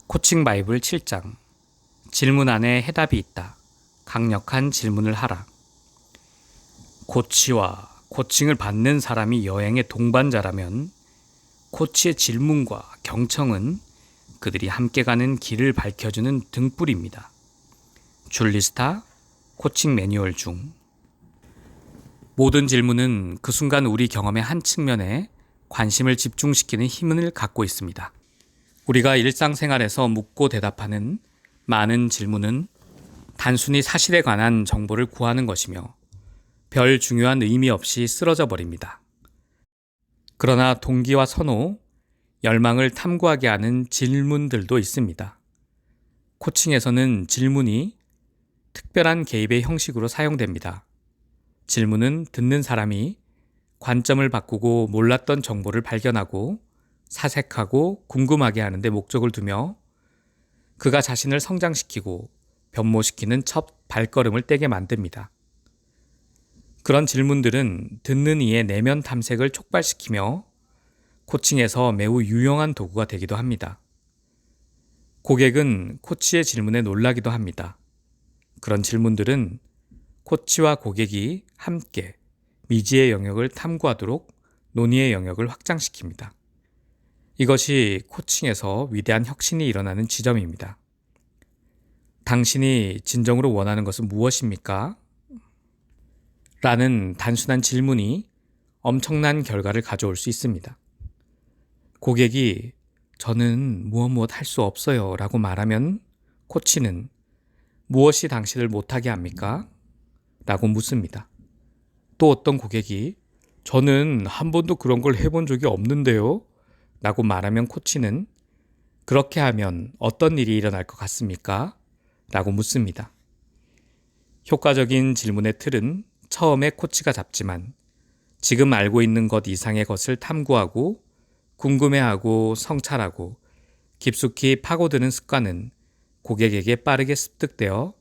코칭 바이블 7장. 질문 안에 해답이 있다. 강력한 질문을 하라. 코치와 코칭을 받는 사람이 여행의 동반자라면 코치의 질문과 경청은 그들이 함께 가는 길을 밝혀주는 등불입니다. 줄리스타 코칭 매뉴얼 중. 모든 질문은 그 순간 우리 경험의 한 측면에 관심을 집중시키는 힘을 갖고 있습니다. 우리가 일상생활에서 묻고 대답하는 많은 질문은 단순히 사실에 관한 정보를 구하는 것이며 별 중요한 의미 없이 쓰러져 버립니다. 그러나 동기와 선호, 열망을 탐구하게 하는 질문들도 있습니다. 코칭에서는 질문이 특별한 개입의 형식으로 사용됩니다. 질문은 듣는 사람이 관점을 바꾸고 몰랐던 정보를 발견하고 사색하고 궁금하게 하는 데 목적을 두며 그가 자신을 성장시키고 변모시키는 첫 발걸음을 떼게 만듭니다. 그런 질문들은 듣는 이의 내면 탐색을 촉발시키며 코칭에서 매우 유용한 도구가 되기도 합니다. 고객은 코치의 질문에 놀라기도 합니다. 그런 질문들은 코치와 고객이 함께 미지의 영역을 탐구하도록 논의의 영역을 확장시킵니다. 이것이 코칭에서 위대한 혁신이 일어나는 지점입니다. 당신이 진정으로 원하는 것은 무엇입니까? 라는 단순한 질문이 엄청난 결과를 가져올 수 있습니다. 고객이 저는 무엇 할 수 없어요 라고 말하면 코치는 무엇이 당신을 못하게 합니까? 라고 묻습니다. 또 어떤 고객이 저는 한 번도 그런 걸 해본 적이 없는데요 라고 말하면 코치는 그렇게 하면 어떤 일이 일어날 것 같습니까? 라고 묻습니다. 효과적인 질문의 틀은 처음에 코치가 잡지만 지금 알고 있는 것 이상의 것을 탐구하고 궁금해하고 성찰하고 깊숙이 파고드는 습관은 고객에게 빠르게 습득되어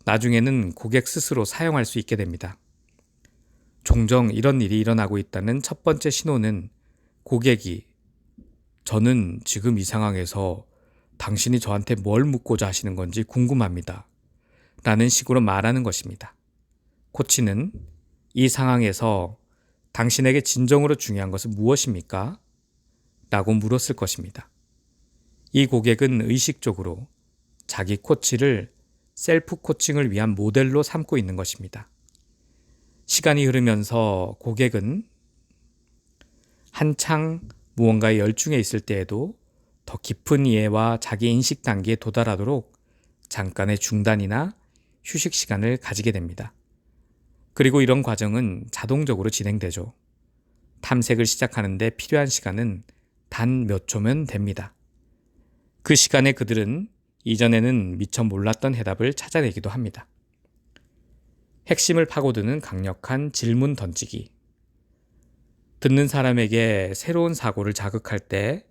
나중에는 고객 스스로 사용할 수 있게 됩니다. 종종 이런 일이 일어나고 있다는 첫 번째 신호는 고객이 저는 지금 이 상황에서 당신이 저한테 뭘 묻고자 하시는 건지 궁금합니다. 라는 식으로 말하는 것입니다. 코치는 이 상황에서 당신에게 진정으로 중요한 것은 무엇입니까? 라고 물었을 것입니다. 이 고객은 의식적으로 자기 코치를 셀프 코칭을 위한 모델로 삼고 있는 것입니다. 시간이 흐르면서 고객은 한창 무언가에 열중해 있을 때에도 더 깊은 이해와 자기 인식 단계에 도달하도록 잠깐의 중단이나 휴식 시간을 가지게 됩니다. 그리고 이런 과정은 자동적으로 진행되죠. 탐색을 시작하는데 필요한 시간은 단 몇 초면 됩니다. 그 시간에 그들은 이전에는 미처 몰랐던 해답을 찾아내기도 합니다. 핵심을 파고드는 강력한 질문 던지기. 듣는 사람에게 새로운 사고를 자극할 때,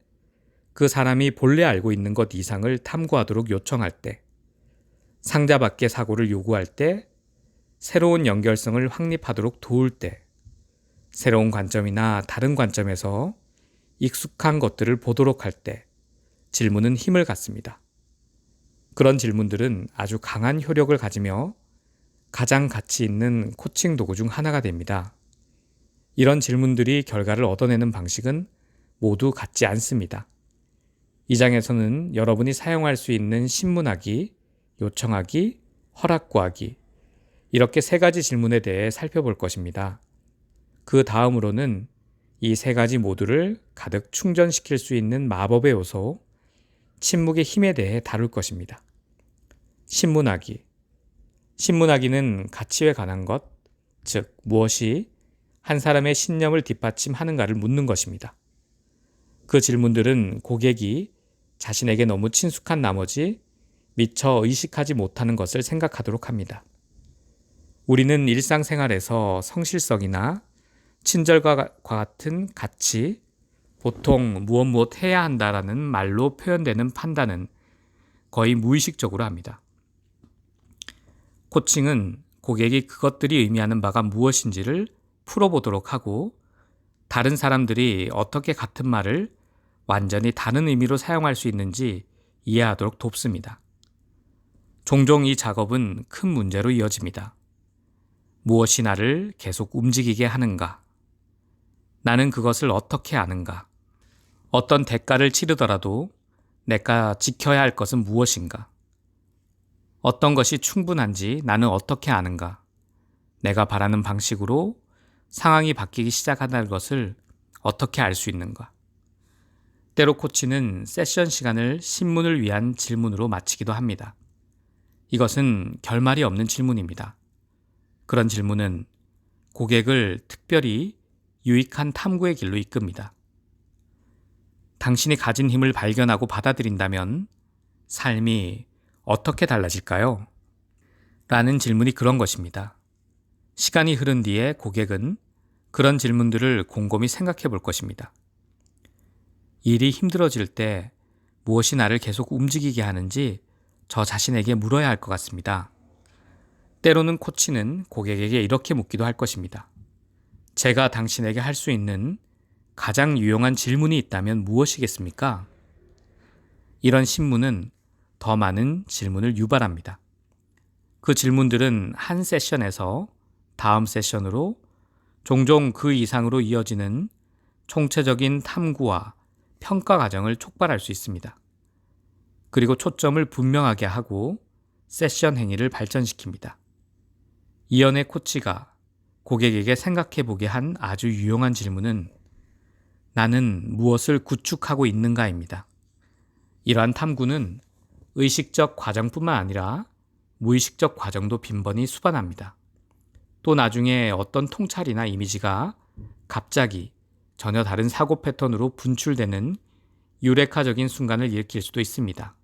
그 사람이 본래 알고 있는 것 이상을 탐구하도록 요청할 때, 상자 밖의 사고를 요구할 때, 새로운 연결성을 확립하도록 도울 때, 새로운 관점이나 다른 관점에서 익숙한 것들을 보도록 할 때, 질문은 힘을 갖습니다. 그런 질문들은 아주 강한 효력을 가지며 가장 가치 있는 코칭 도구 중 하나가 됩니다. 이런 질문들이 결과를 얻어내는 방식은 모두 같지 않습니다. 이 장에서는 여러분이 사용할 수 있는 신문하기, 요청하기, 허락 구하기, 이렇게 세 가지 질문에 대해 살펴볼 것입니다. 그 다음으로는 이 세 가지 모두를 가득 충전시킬 수 있는 마법의 요소, 침묵의 힘에 대해 다룰 것입니다. 신문하기. 신문하기는 가치에 관한 것, 즉 무엇이 한 사람의 신념을 뒷받침하는가를 묻는 것입니다. 그 질문들은 고객이 자신에게 너무 친숙한 나머지 미처 의식하지 못하는 것을 생각하도록 합니다. 우리는 일상생활에서 성실성이나 친절과 같은 가치, 보통 무엇 해야 한다라는 말로 표현되는 판단은 거의 무의식적으로 합니다. 코칭은 고객이 그것들이 의미하는 바가 무엇인지를 풀어보도록 하고 다른 사람들이 어떻게 같은 말을 완전히 다른 의미로 사용할 수 있는지 이해하도록 돕습니다. 종종 이 작업은 큰 문제로 이어집니다. 무엇이 나를 계속 움직이게 하는가? 나는 그것을 어떻게 아는가? 어떤 대가를 치르더라도 내가 지켜야 할 것은 무엇인가? 어떤 것이 충분한지 나는 어떻게 아는가? 내가 바라는 방식으로 상황이 바뀌기 시작한다는 것을 어떻게 알 수 있는가? 때로 코치는 세션 시간을 신문을 위한 질문으로 마치기도 합니다. 이것은 결말이 없는 질문입니다. 그런 질문은 고객을 특별히 유익한 탐구의 길로 이끕니다. 당신이 가진 힘을 발견하고 받아들인다면 삶이 어떻게 달라질까요? 라는 질문이 그런 것입니다. 시간이 흐른 뒤에 고객은 그런 질문들을 곰곰이 생각해 볼 것입니다. 일이 힘들어질 때 무엇이 나를 계속 움직이게 하는지 저 자신에게 물어야 할 것 같습니다. 때로는 코치는 고객에게 이렇게 묻기도 할 것입니다. 제가 당신에게 할 수 있는 가장 유용한 질문이 있다면 무엇이겠습니까? 이런 신문은 더 많은 질문을 유발합니다. 그 질문들은 한 세션에서 다음 세션으로 종종 그 이상으로 이어지는 총체적인 탐구와 평가 과정을 촉발할 수 있습니다. 그리고 초점을 분명하게 하고 세션 행위를 발전시킵니다. 이연의 코치가 고객에게 생각해 보게 한 아주 유용한 질문은 나는 무엇을 구축하고 있는가입니다. 이러한 탐구는 의식적 과정뿐만 아니라 무의식적 과정도 빈번히 수반합니다. 또 나중에 어떤 통찰이나 이미지가 갑자기 전혀 다른 사고 패턴으로 분출되는 유레카적인 순간을 일으킬 수도 있습니다.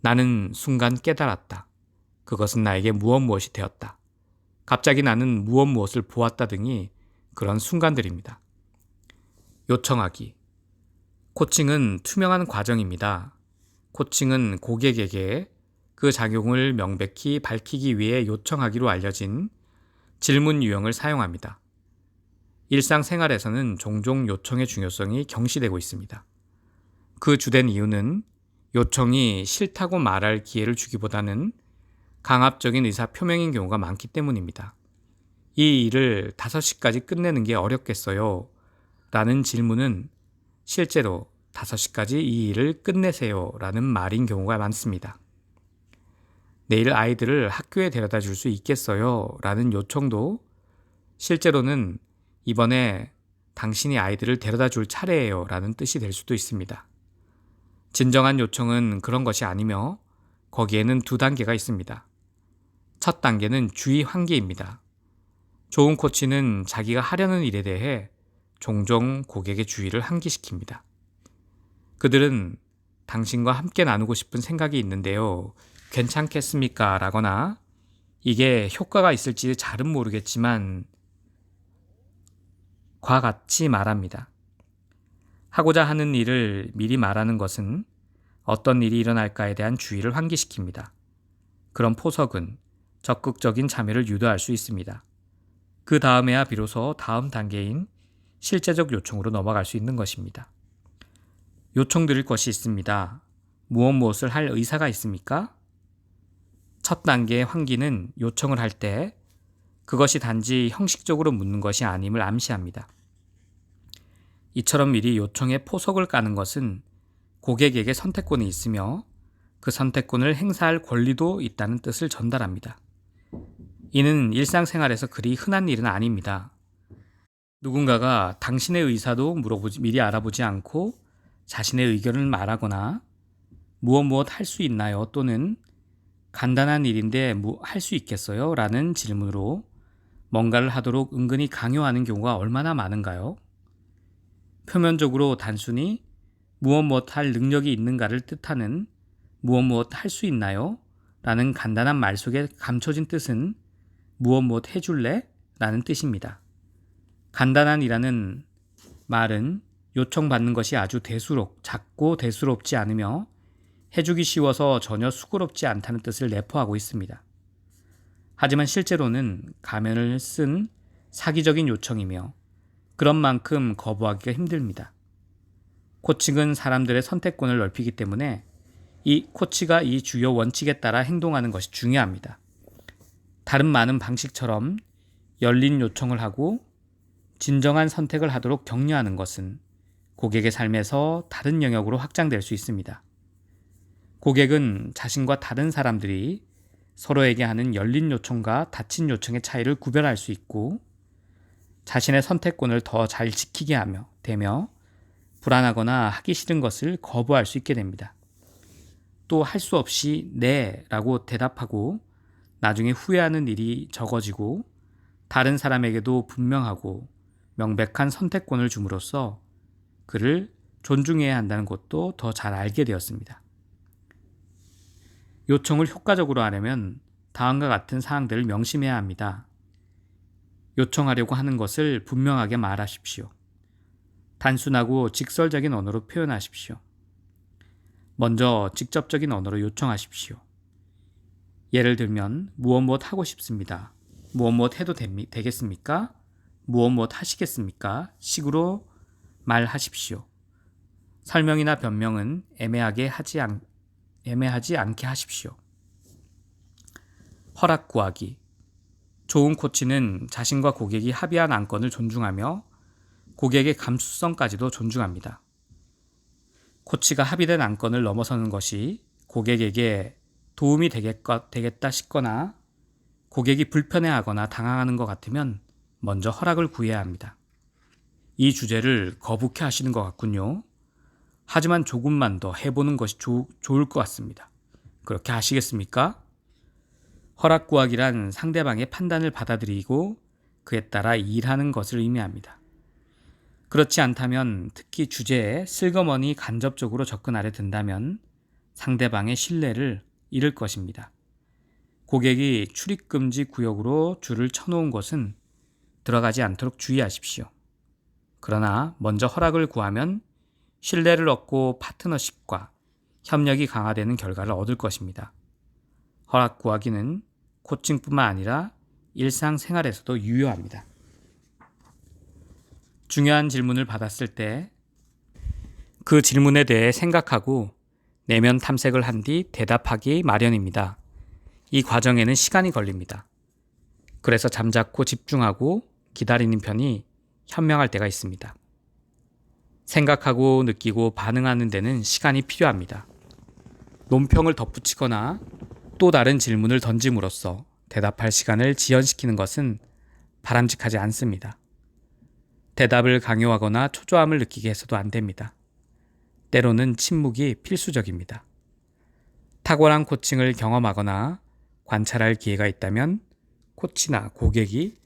나는 순간 깨달았다. 그것은 나에게 무엇이 되었다. 갑자기 나는 무엇을 보았다 등이 그런 순간들입니다. 요청하기. 코칭은 투명한 과정입니다. 코칭은 고객에게 그 작용을 명백히 밝히기 위해 요청하기로 알려진 질문 유형을 사용합니다. 일상생활에서는 종종 요청의 중요성이 경시되고 있습니다. 그 주된 이유는 요청이 싫다고 말할 기회를 주기보다는 강압적인 의사 표명인 경우가 많기 때문입니다. 이 일을 5시까지 끝내는 게 어렵겠어요? 라는 질문은 실제로 5시까지 이 일을 끝내세요 라는 말인 경우가 많습니다. 내일 아이들을 학교에 데려다 줄 수 있겠어요? 라는 요청도 실제로는 이번에 당신이 아이들을 데려다 줄 차례예요 라는 뜻이 될 수도 있습니다. 진정한 요청은 그런 것이 아니며 거기에는 2단계가 있습니다. 첫 단계는 주의 환기입니다. 좋은 코치는 자기가 하려는 일에 대해 종종 고객의 주의를 환기시킵니다. 그들은 당신과 함께 나누고 싶은 생각이 있는데요. 괜찮겠습니까? 라거나 이게 효과가 있을지 잘은 모르겠지만 과 같이 말합니다. 하고자 하는 일을 미리 말하는 것은 어떤 일이 일어날까에 대한 주의를 환기시킵니다. 그런 포석은 적극적인 참여를 유도할 수 있습니다. 그 다음에야 비로소 다음 단계인 실제적 요청으로 넘어갈 수 있는 것입니다. 요청드릴 것이 있습니다. 무엇을 할 의사가 있습니까? 첫 단계의 환기는 요청을 할 때 그것이 단지 형식적으로 묻는 것이 아님을 암시합니다. 이처럼 미리 요청에 포석을 까는 것은 고객에게 선택권이 있으며 그 선택권을 행사할 권리도 있다는 뜻을 전달합니다. 이는 일상생활에서 그리 흔한 일은 아닙니다. 누군가가 당신의 의사도 미리 알아보지 않고 자신의 의견을 말하거나 무엇 할 수 있나요? 또는 간단한 일인데 할 수 있겠어요? 라는 질문으로 뭔가를 하도록 은근히 강요하는 경우가 얼마나 많은가요? 표면적으로 단순히 무엇 할 능력이 있는가를 뜻하는 무엇 할 수 있나요? 라는 간단한 말 속에 감춰진 뜻은 무엇 해줄래? 라는 뜻입니다. 간단한이라는 말은 요청받는 것이 아주 작고 대수롭지 않으며 해주기 쉬워서 전혀 수고롭지 않다는 뜻을 내포하고 있습니다. 하지만 실제로는 가면을 쓴 사기적인 요청이며 그런 만큼 거부하기가 힘듭니다. 코칭은 사람들의 선택권을 넓히기 때문에 이 코치가 이 주요 원칙에 따라 행동하는 것이 중요합니다. 다른 많은 방식처럼 열린 요청을 하고 진정한 선택을 하도록 격려하는 것은 고객의 삶에서 다른 영역으로 확장될 수 있습니다. 고객은 자신과 다른 사람들이 서로에게 하는 열린 요청과 닫힌 요청의 차이를 구별할 수 있고 자신의 선택권을 더 잘 지키게 되며 불안하거나 하기 싫은 것을 거부할 수 있게 됩니다. 또 할 수 없이 네 라고 대답하고 나중에 후회하는 일이 적어지고 다른 사람에게도 분명하고 명백한 선택권을 줌으로써 그를 존중해야 한다는 것도 더 잘 알게 되었습니다. 요청을 효과적으로 하려면 다음과 같은 사항들을 명심해야 합니다. 요청하려고 하는 것을 분명하게 말하십시오. 단순하고 직설적인 언어로 표현하십시오. 먼저 직접적인 언어로 요청하십시오. 예를 들면 무엇 하고 싶습니다. 무엇 해도 되겠습니까? 무엇 하시겠습니까? 식으로 말하십시오. 설명이나 변명은 애매하지 않게 하십시오. 허락 구하기. 좋은 코치는 자신과 고객이 합의한 안건을 존중하며 고객의 감수성까지도 존중합니다. 코치가 합의된 안건을 넘어서는 것이 고객에게 도움이 되겠다 싶거나 고객이 불편해하거나 당황하는 것 같으면 먼저 허락을 구해야 합니다. 이 주제를 거북해 하시는 것 같군요. 하지만 조금만 더 해보는 것이 좋을 것 같습니다. 그렇게 하시겠습니까? 허락 구하기란 상대방의 판단을 받아들이고 그에 따라 일하는 것을 의미합니다. 그렇지 않다면 특히 주제에 슬그머니 간접적으로 접근하려 든다면 상대방의 신뢰를 잃을 것입니다. 고객이 출입금지 구역으로 줄을 쳐놓은 곳은 들어가지 않도록 주의하십시오. 그러나 먼저 허락을 구하면 신뢰를 얻고 파트너십과 협력이 강화되는 결과를 얻을 것입니다. 허락 구하기는 코칭뿐만 아니라 일상생활에서도 유효합니다. 중요한 질문을 받았을 때 그 질문에 대해 생각하고 내면 탐색을 한 뒤 대답하기 마련입니다. 이 과정에는 시간이 걸립니다. 그래서 잠자코 집중하고 기다리는 편이 현명할 때가 있습니다. 생각하고 느끼고 반응하는 데는 시간이 필요합니다. 논평을 덧붙이거나 또 다른 질문을 던짐으로써 대답할 시간을 지연시키는 것은 바람직하지 않습니다. 대답을 강요하거나 초조함을 느끼게 해서도 안 됩니다. 때로는 침묵이 필수적입니다. 탁월한 코칭을 경험하거나 관찰할 기회가 있다면 코치나 고객이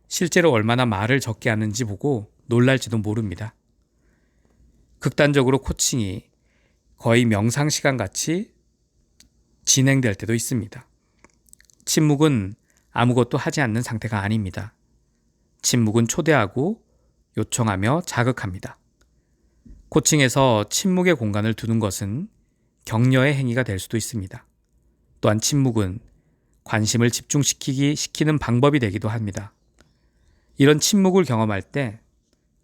실제로 얼마나 말을 적게 하는지 보고 놀랄지도 모릅니다. 극단적으로 코칭이 거의 명상시간 같이 진행될 때도 있습니다. 침묵은 아무것도 하지 않는 상태가 아닙니다. 침묵은 초대하고 요청하며 자극합니다. 코칭에서 침묵의 공간을 두는 것은 격려의 행위가 될 수도 있습니다. 또한 침묵은 관심을 집중시키는 방법이 되기도 합니다. 이런 침묵을 경험할 때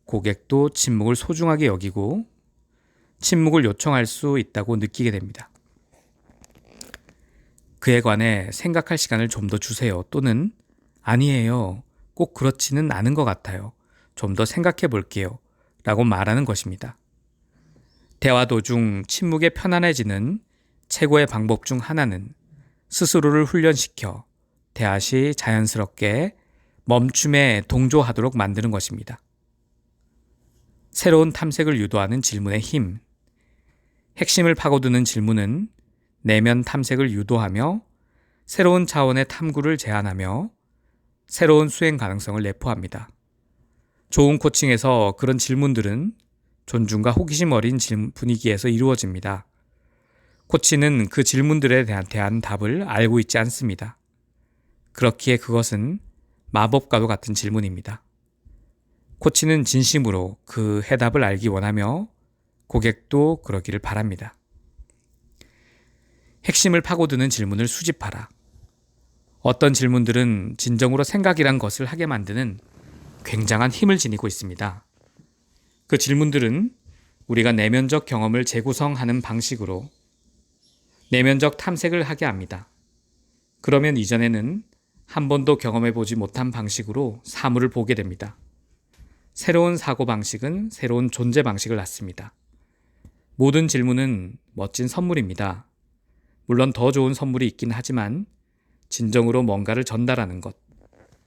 고객도 침묵을 소중하게 여기고 침묵을 요청할 수 있다고 느끼게 됩니다. 그에 관해 생각할 시간을 좀 더 주세요. 또는 아니에요. 꼭 그렇지는 않은 것 같아요. 좀 더 생각해 볼게요. 라고 말하는 것입니다. 대화 도중 침묵에 편안해지는 최고의 방법 중 하나는 스스로를 훈련시켜 대화 시 자연스럽게 멈춤에 동조하도록 만드는 것입니다. 새로운 탐색을 유도하는 질문의 힘. 핵심을 파고드는 질문은 내면 탐색을 유도하며 새로운 차원의 탐구를 제안하며 새로운 수행 가능성을 내포합니다. 좋은 코칭에서 그런 질문들은 존중과 호기심 어린 분위기에서 이루어집니다. 코치는 그 질문들에 대한 답을 알고 있지 않습니다. 그렇기에 그것은 마법과도 같은 질문입니다. 코치는 진심으로 그 해답을 알기 원하며 고객도 그러기를 바랍니다. 핵심을 파고드는 질문을 수집하라. 어떤 질문들은 진정으로 생각이란 것을 하게 만드는 굉장한 힘을 지니고 있습니다. 그 질문들은 우리가 내면적 경험을 재구성하는 방식으로 내면적 탐색을 하게 합니다. 그러면 이전에는 한 번도 경험해보지 못한 방식으로 사물을 보게 됩니다. 새로운 사고방식은 새로운 존재 방식을 낳습니다. 모든 질문은 멋진 선물입니다. 물론 더 좋은 선물이 있긴 하지만 진정으로 뭔가를 전달하는 것,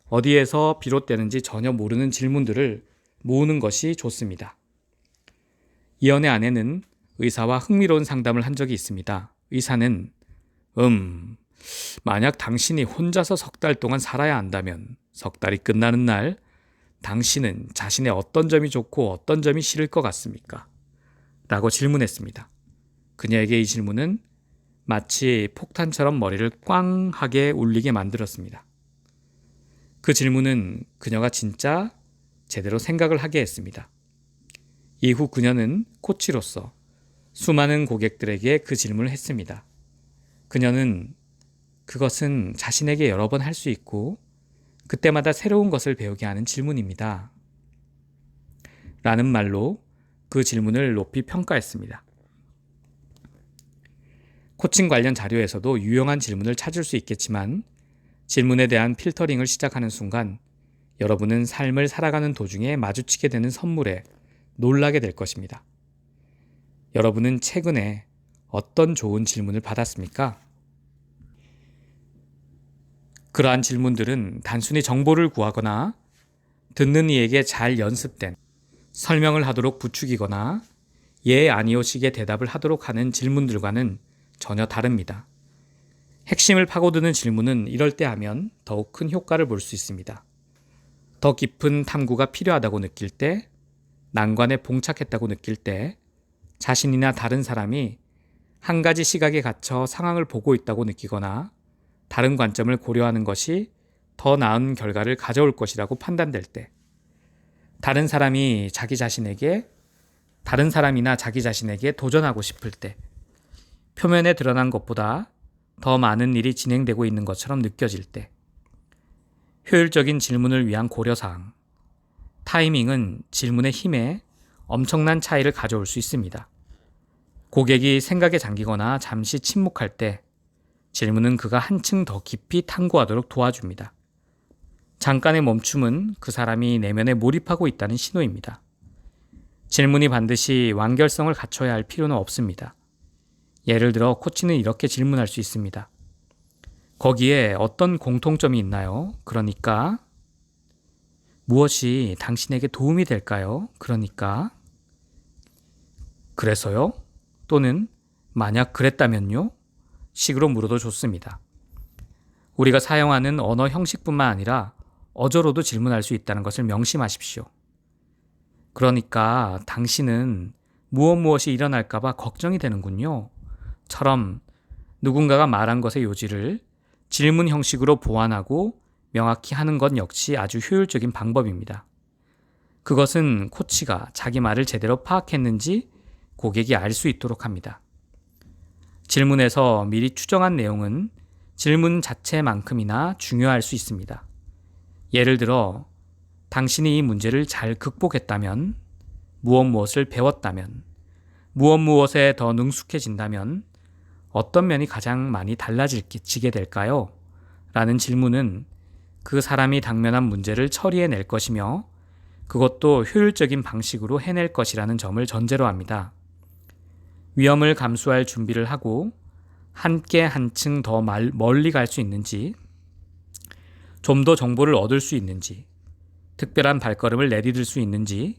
어디에서 비롯되는지 전혀 모르는 질문들을 모으는 것이 좋습니다. 이연의 아내는 의사와 흥미로운 상담을 한 적이 있습니다. 의사는 만약 당신이 혼자서 석 달 동안 살아야 한다면 석 달이 끝나는 날 당신은 자신의 어떤 점이 좋고 어떤 점이 싫을 것 같습니까? 라고 질문했습니다. 그녀에게 이 질문은 마치 폭탄처럼 머리를 꽝 하게 울리게 만들었습니다. 그 질문은 그녀가 진짜 제대로 생각을 하게 했습니다. 이후 그녀는 코치로서 수많은 고객들에게 그 질문을 했습니다. 그녀는 그것은 자신에게 여러 번 할 수 있고 그때마다 새로운 것을 배우게 하는 질문입니다. 라는 말로 그 질문을 높이 평가했습니다. 코칭 관련 자료에서도 유용한 질문을 찾을 수 있겠지만 질문에 대한 필터링을 시작하는 순간 여러분은 삶을 살아가는 도중에 마주치게 되는 선물에 놀라게 될 것입니다. 여러분은 최근에 어떤 좋은 질문을 받았습니까? 그러한 질문들은 단순히 정보를 구하거나 듣는 이에게 잘 연습된 설명을 하도록 부추기거나 예 아니오식의 대답을 하도록 하는 질문들과는 전혀 다릅니다. 핵심을 파고드는 질문은 이럴 때 하면 더욱 큰 효과를 볼 수 있습니다. 더 깊은 탐구가 필요하다고 느낄 때, 난관에 봉착했다고 느낄 때, 자신이나 다른 사람이 한 가지 시각에 갇혀 상황을 보고 있다고 느끼거나 다른 관점을 고려하는 것이 더 나은 결과를 가져올 것이라고 판단될 때, 다른 사람이나 자기 자신에게 도전하고 싶을 때, 표면에 드러난 것보다 더 많은 일이 진행되고 있는 것처럼 느껴질 때, 효율적인 질문을 위한 고려사항, 타이밍은 질문의 힘에 엄청난 차이를 가져올 수 있습니다. 고객이 생각에 잠기거나 잠시 침묵할 때 질문은 그가 한층 더 깊이 탐구하도록 도와줍니다. 잠깐의 멈춤은 그 사람이 내면에 몰입하고 있다는 신호입니다. 질문이 반드시 완결성을 갖춰야 할 필요는 없습니다. 예를 들어 코치는 이렇게 질문할 수 있습니다. 거기에 어떤 공통점이 있나요? 그러니까 무엇이 당신에게 도움이 될까요? 그러니까 그래서요? 또는 만약 그랬다면요? 식으로 물어도 좋습니다. 우리가 사용하는 언어 형식뿐만 아니라 어조로도 질문할 수 있다는 것을 명심하십시오. 그러니까 당신은 무엇이 일어날까봐 걱정이 되는군요. 처럼 누군가가 말한 것의 요지를 질문 형식으로 보완하고 명확히 하는 것 역시 아주 효율적인 방법입니다. 그것은 코치가 자기 말을 제대로 파악했는지 고객이 알 수 있도록 합니다. 질문에서 미리 추정한 내용은 질문 자체만큼이나 중요할 수 있습니다. 예를 들어, 당신이 이 문제를 잘 극복했다면, 무엇을 배웠다면, 무엇에 더 능숙해진다면 어떤 면이 가장 많이 달라지게 될까요? 라는 질문은 그 사람이 당면한 문제를 처리해낼 것이며 그것도 효율적인 방식으로 해낼 것이라는 점을 전제로 합니다. 위험을 감수할 준비를 하고 함께 한층 더 멀리 갈 수 있는지, 좀 더 정보를 얻을 수 있는지, 특별한 발걸음을 내디딜 수 있는지,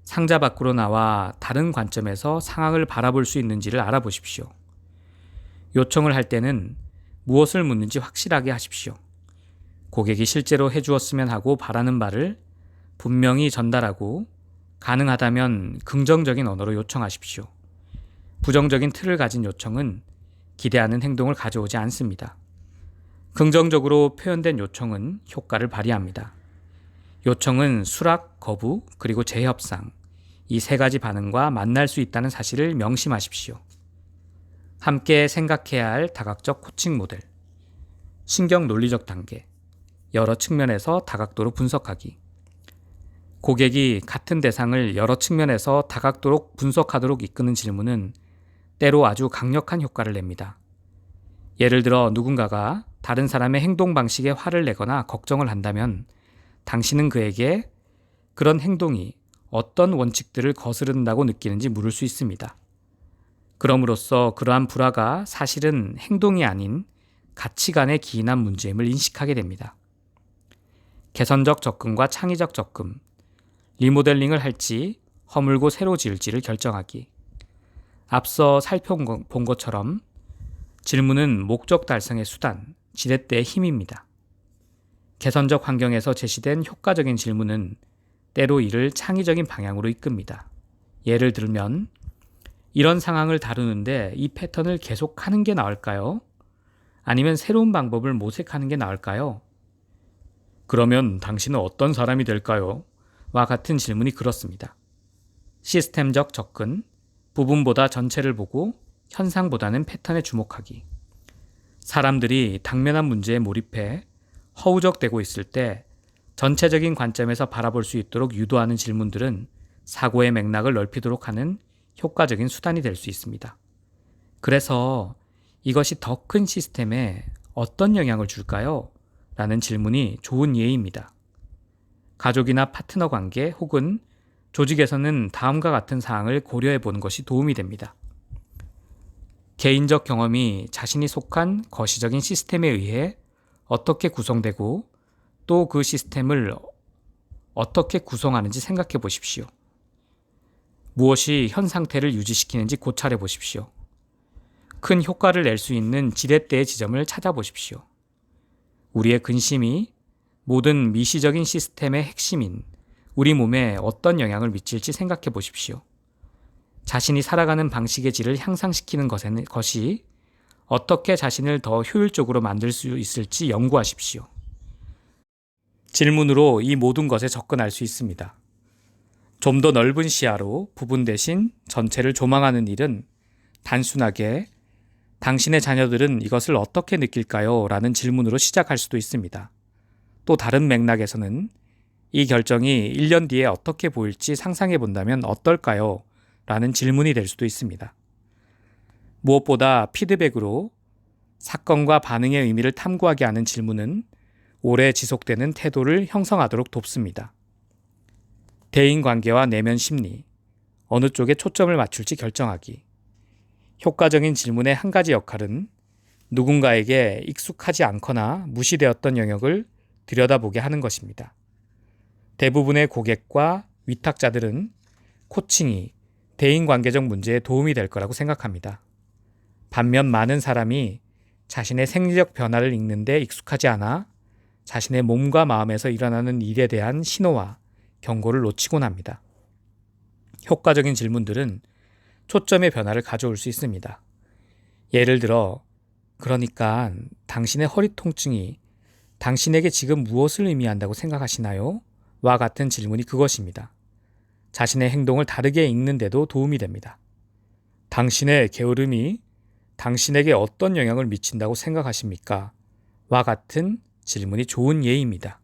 상자 밖으로 나와 다른 관점에서 상황을 바라볼 수 있는지를 알아보십시오. 요청을 할 때는 무엇을 묻는지 확실하게 하십시오. 고객이 실제로 해주었으면 하고 바라는 바를 분명히 전달하고 가능하다면 긍정적인 언어로 요청하십시오. 부정적인 틀을 가진 요청은 기대하는 행동을 가져오지 않습니다. 긍정적으로 표현된 요청은 효과를 발휘합니다. 요청은 수락, 거부, 그리고 재협상, 이 세 가지 반응과 만날 수 있다는 사실을 명심하십시오. 함께 생각해야 할 다각적 코칭 모델, 신경 논리적 단계, 여러 측면에서 다각도로 분석하기. 고객이 같은 대상을 여러 측면에서 다각도로 분석하도록 이끄는 질문은 때로 아주 강력한 효과를 냅니다. 예를 들어 누군가가 다른 사람의 행동 방식에 화를 내거나 걱정을 한다면 당신은 그에게 그런 행동이 어떤 원칙들을 거스른다고 느끼는지 물을 수 있습니다. 그럼으로써 그러한 불화가 사실은 행동이 아닌 가치관에 기인한 문제임을 인식하게 됩니다. 개선적 접근과 창의적 접근, 리모델링을 할지 허물고 새로 지을지를 결정하기. 앞서 살펴본 것처럼 질문은 목적 달성의 수단, 지렛대의 힘입니다. 개선적 환경에서 제시된 효과적인 질문은 때로 이를 창의적인 방향으로 이끕니다. 예를 들면 이런 상황을 다루는데 이 패턴을 계속하는 게 나을까요? 아니면 새로운 방법을 모색하는 게 나을까요? 그러면 당신은 어떤 사람이 될까요? 와 같은 질문이 그렇습니다. 시스템적 접근, 부분보다 전체를 보고 현상보다는 패턴에 주목하기. 사람들이 당면한 문제에 몰입해 허우적대고 있을 때 전체적인 관점에서 바라볼 수 있도록 유도하는 질문들은 사고의 맥락을 넓히도록 하는 효과적인 수단이 될 수 있습니다. 그래서 이것이 더 큰 시스템에 어떤 영향을 줄까요? 라는 질문이 좋은 예입니다. 가족이나 파트너 관계 혹은 조직에서는 다음과 같은 사항을 고려해 보는 것이 도움이 됩니다. 개인적 경험이 자신이 속한 거시적인 시스템에 의해 어떻게 구성되고 또 그 시스템을 어떻게 구성하는지 생각해 보십시오. 무엇이 현 상태를 유지시키는지 고찰해 보십시오. 큰 효과를 낼 수 있는 지렛대의 지점을 찾아보십시오. 우리의 근심이 모든 미시적인 시스템의 핵심인 우리 몸에 어떤 영향을 미칠지 생각해 보십시오. 자신이 살아가는 방식의 질을 향상시키는 것이 어떻게 자신을 더 효율적으로 만들 수 있을지 연구하십시오. 질문으로 이 모든 것에 접근할 수 있습니다. 좀 더 넓은 시야로 부분 대신 전체를 조망하는 일은 단순하게 당신의 자녀들은 이것을 어떻게 느낄까요? 라는 질문으로 시작할 수도 있습니다. 또 다른 맥락에서는 이 결정이 1년 뒤에 어떻게 보일지 상상해 본다면 어떨까요? 라는 질문이 될 수도 있습니다. 무엇보다 피드백으로 사건과 반응의 의미를 탐구하게 하는 질문은 오래 지속되는 태도를 형성하도록 돕습니다. 대인관계와 내면 심리, 어느 쪽에 초점을 맞출지 결정하기. 효과적인 질문의 한 가지 역할은 누군가에게 익숙하지 않거나 무시되었던 영역을 들여다보게 하는 것입니다. 대부분의 고객과 위탁자들은 코칭이 대인관계적 문제에 도움이 될 거라고 생각합니다. 반면 많은 사람이 자신의 생리적 변화를 읽는 데 익숙하지 않아 자신의 몸과 마음에서 일어나는 일에 대한 신호와 경고를 놓치곤 합니다. 효과적인 질문들은 초점의 변화를 가져올 수 있습니다. 예를 들어, 그러니까 당신의 허리 통증이 당신에게 지금 무엇을 의미한다고 생각하시나요? 와 같은 질문이 그것입니다. 자신의 행동을 다르게 읽는데도 도움이 됩니다. 당신의 게으름이 당신에게 어떤 영향을 미친다고 생각하십니까? 와 같은 질문이 좋은 예입니다.